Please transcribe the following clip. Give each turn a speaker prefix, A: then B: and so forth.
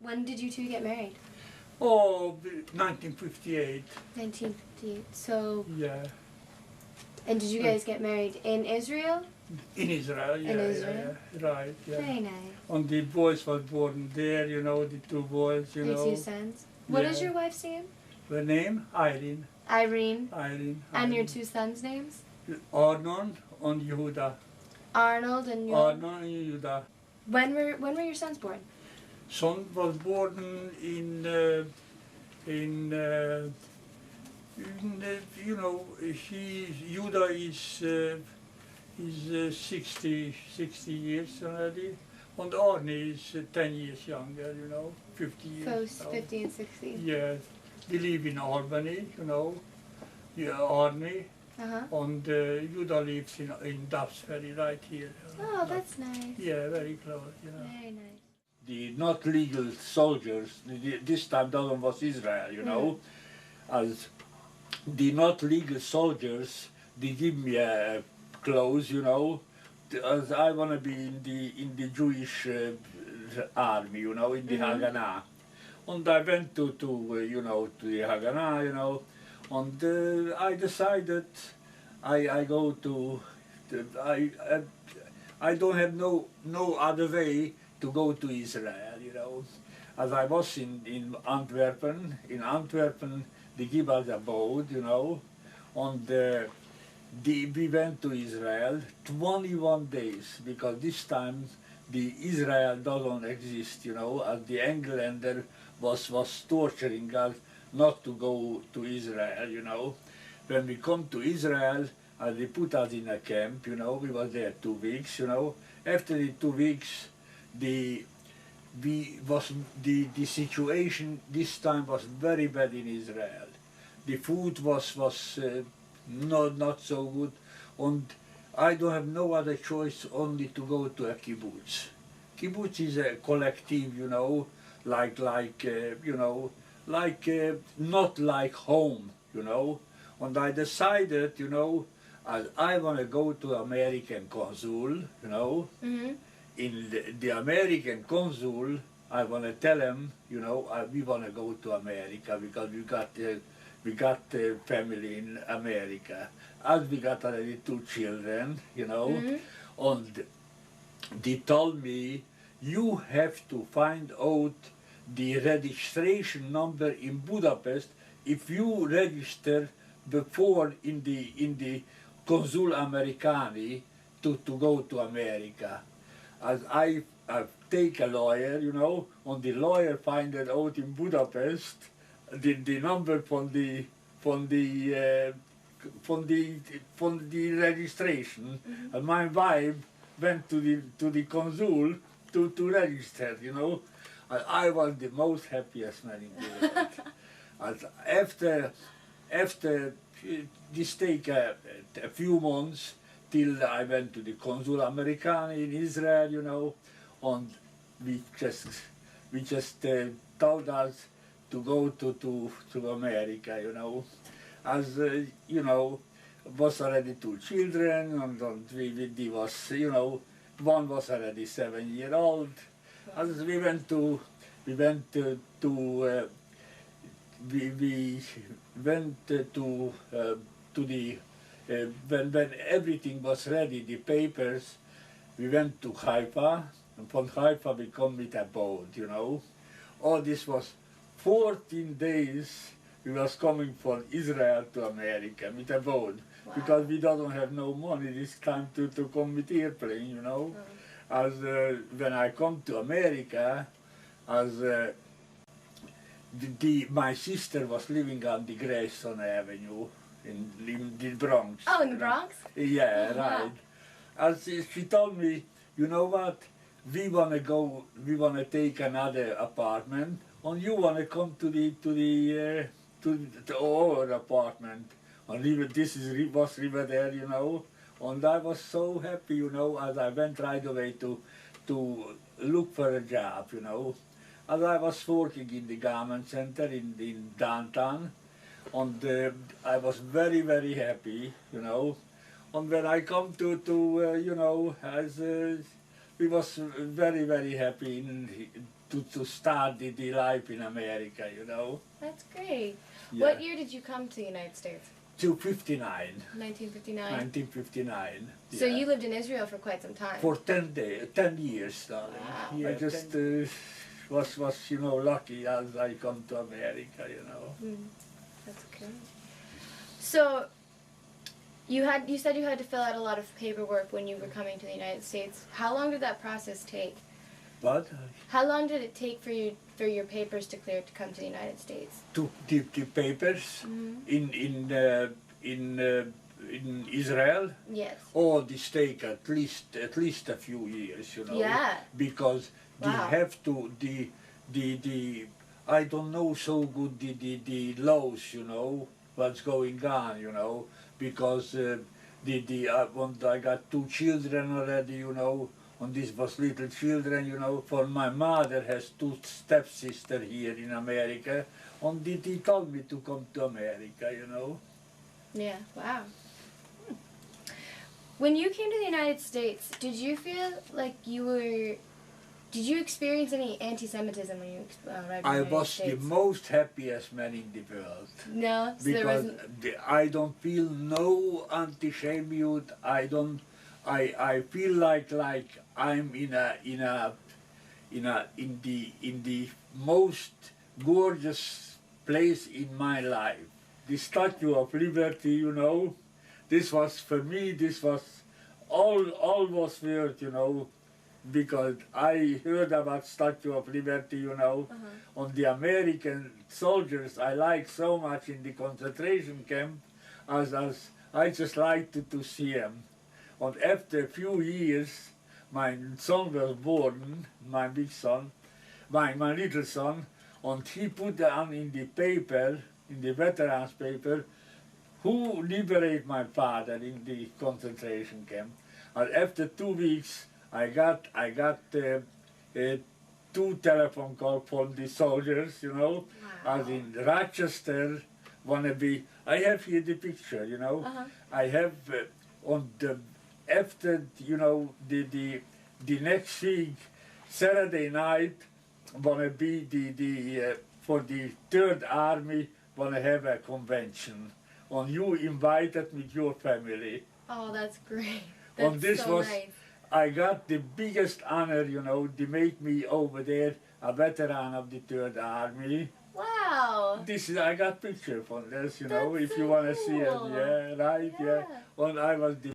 A: When did you two get married?
B: Oh, 1958.
A: 1958. So.
B: Yeah.
A: And did you guys get married in Israel?
B: In Israel, yeah.
A: In Israel?
B: Yeah, right, yeah.
A: Very nice.
B: And the boys was born there, you know, the two boys, you know.
A: Your two sons. What is your wife's name?
B: The name? Irene.
A: Irene.
B: Irene.
A: And your two sons' names?
B: Arnold and Yehuda.
A: Arnold and
B: Arnold and Yehuda.
A: When were your sons born?
B: Son was born in you know, Yehuda is 60 years already, and Arne is 10 years younger, you know, 50 years.
A: So 50 and 60.
B: Yes, they live in Albany, you know, Arne, and Yehuda lives in Duxbury, right here.
A: Oh, that's nice.
B: Yeah, very close, you know.
A: Very nice.
C: The not legal soldiers, this time that one was Israel, you know, as the not legal soldiers, they give me clothes, you know, as I want to be in the Jewish army, you know, in the Haganah. And I went to you know, to the Haganah, you know, and I decided I go to I don't have no other way to go to Israel, you know. As I was in Antwerpen, they give us a boat, you know, and we went to Israel 21 days, because this time the Israel doesn't exist, you know, as the Englander was torturing us not to go to Israel, you know. When we come to Israel, they put us in a camp, you know, we was there 2 weeks, you know. After the 2 weeks, the situation this time was very bad in Israel. The food was not so good, and I don't have no other choice only to go to a kibbutz. Kibbutz is a collective, you know, you know, not like home, you know. And I decided, you know, I want to go to American consul, you know. In the American consul, I want to tell him, you know, we want to go to America because we got family in America. As we got already 2 children, you know, and they told me, you have to find out the registration number in Budapest if you register before in the Consul Americani to go to America. As I take a lawyer, you know, and the lawyer find it out in Budapest, the number from the registration, and my wife went to the consul to register, you know. And I was the most happiest man in the world. And after this take a few months till I went to the Consul Americani in Israel, you know, and we just told us to go to America, you know. As you know, was already 2 children, and we was, you know, one was already 7 years old. As we went to the when everything was ready, the papers, we went to Haifa, and from Haifa we come with a boat, you know. All this was 14 days we was coming from Israel to America with a boat, because we don't have no money this time to come with airplane, you know. As when I come to America, as my sister was living on the Grayson Avenue in the Bronx.
A: Oh, in the Bronx?
B: Yeah, right. As she told me, you know what, we want to take another apartment, and you want to come to our apartment. And this was River there, you know. And I was so happy, you know, as I went right away to look for a job, you know. As I was working in the garment center in downtown, and I was very, very happy, you know. And when I come to you know, as we was very, very happy to start the life in America, you know.
A: That's great.
B: Yeah.
A: What year did you come to the United States?
B: To 59.
A: 1959.
B: 1959.
A: So
B: yeah.
A: you lived in Israel for quite some time.
B: For 10 years, darling.
A: Wow.
C: Yeah,
B: I just was you know, lucky as I come to America, you know.
A: That's great. So you said you had to fill out a lot of paperwork when you were coming to the United States. How long did that process take?
B: But
A: How long did it take for your papers to clear to come to the United States?
B: to the papers in Israel,
A: Yes.
B: oh, this take at least a few years, you know.
A: Yeah.
B: Because they
A: Wow.
B: have to the I don't know so good the laws, you know, what's going on, you know, because when I got 2 children already, you know, and this was little children, you know, for my mother has 2 stepsisters here in America, and they told me to come to America, you know.
A: Yeah. Wow. When you came to the United States, did you feel like did you experience any anti-Semitism when you arrived in the
B: I
A: United
B: was
A: States?
B: the most happiest man in the world.
A: No, so there
B: Because
A: wasn't.
B: I don't feel no anti-Semitism. I feel like I'm in the most gorgeous place in my life. The Statue of Liberty, you know, this was for me. This was all was worth, you know, because I heard about Statue of Liberty, you know, on the American soldiers I like so much in the concentration camp, as I just liked to see them. And after a few years, my son was born, my big son, my little son, and he put down in the paper, in the veterans paper, who liberated my father in the concentration camp. And after 2 weeks, I got 2 telephone calls from the soldiers, you know,
A: Wow.
B: as in Rochester, wanna be. I have here the picture, you know. I have on the after, you know, the next week, Saturday night, wanna be for the 3rd Army, wanna have a convention, and you invited with your family.
A: Oh, that's great.
B: And
A: That's
B: this
A: so
B: was,
A: nice.
B: I got the biggest honor, you know, to make me over there a veteran of the 3rd Army.
A: Wow.
B: This is, I got picture from this, you know,
A: That's
B: if
A: so
B: you want to see it.
A: cool.
B: Yeah, right, yeah.
A: Yeah.
B: Well, I was the